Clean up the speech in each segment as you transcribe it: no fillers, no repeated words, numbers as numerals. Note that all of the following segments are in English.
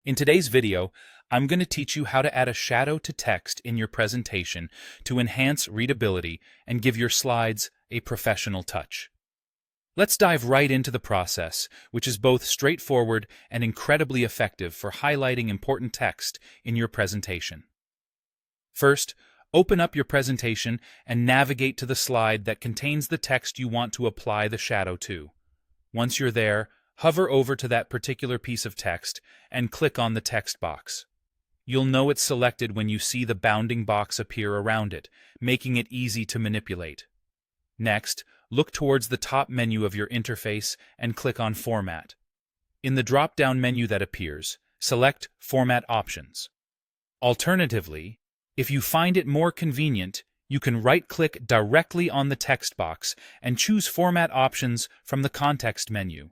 In today's video, I'm going to teach you how to add a shadow to text in your presentation to enhance readability and give your slides a professional touch. Let's dive right into the process, which is both straightforward and incredibly effective for highlighting important text in your presentation. First, open up your presentation and navigate to the slide that contains the text you want to apply the shadow to. Once you're there, hover over to that particular piece of text and click on the text box. You'll know it's selected when you see the bounding box appear around it, making it easy to manipulate. Next, look towards the top menu of your interface and click on Format. In the drop-down menu that appears, select Format Options. Alternatively, if you find it more convenient, you can right-click directly on the text box and choose Format Options from the context menu.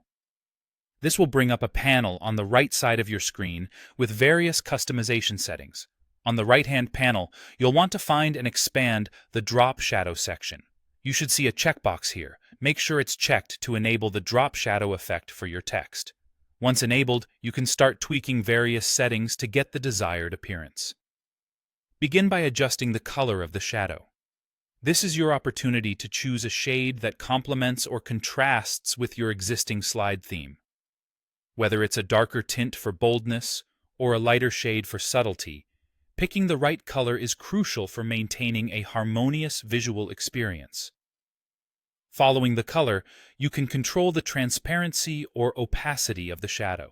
This will bring up a panel on the right side of your screen with various customization settings. On the right-hand panel, you'll want to find and expand the Drop Shadow section. You should see a checkbox here. Make sure it's checked to enable the drop shadow effect for your text. Once enabled, you can start tweaking various settings to get the desired appearance. Begin by adjusting the color of the shadow. This is your opportunity to choose a shade that complements or contrasts with your existing slide theme. Whether it's a darker tint for boldness or a lighter shade for subtlety, picking the right color is crucial for maintaining a harmonious visual experience. Following the color, you can control the transparency or opacity of the shadow.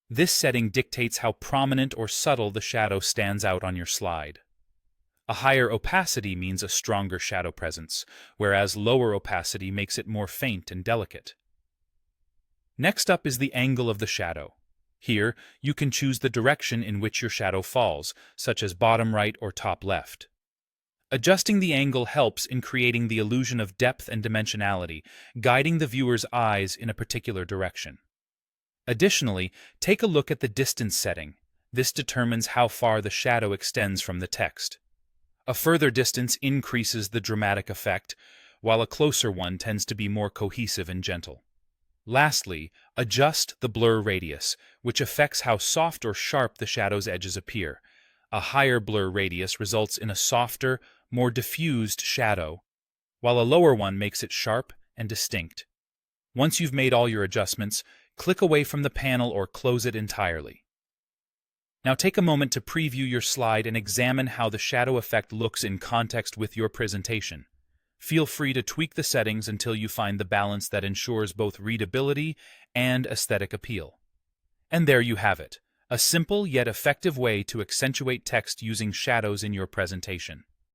This setting dictates how prominent or subtle the shadow stands out on your slide. A higher opacity means a stronger shadow presence, whereas lower opacity makes it more faint and delicate. Next up is the angle of the shadow. Here, you can choose the direction in which your shadow falls, such as bottom right or top left. Adjusting the angle helps in creating the illusion of depth and dimensionality, guiding the viewer's eyes in a particular direction. Additionally, take a look at the distance setting. This determines how far the shadow extends from the text. A further distance increases the dramatic effect, while a closer one tends to be more cohesive and gentle. Lastly, adjust the blur radius, which affects how soft or sharp the shadow's edges appear. A higher blur radius results in a softer, more diffused shadow, while a lower one makes it sharp and distinct. Once you've made all your adjustments, click away from the panel or close it entirely. Now take a moment to preview your slide and examine how the shadow effect looks in context with your presentation. Feel free to tweak the settings until you find the balance that ensures both readability and aesthetic appeal. And there you have it, a simple yet effective way to accentuate text using shadows in your presentation.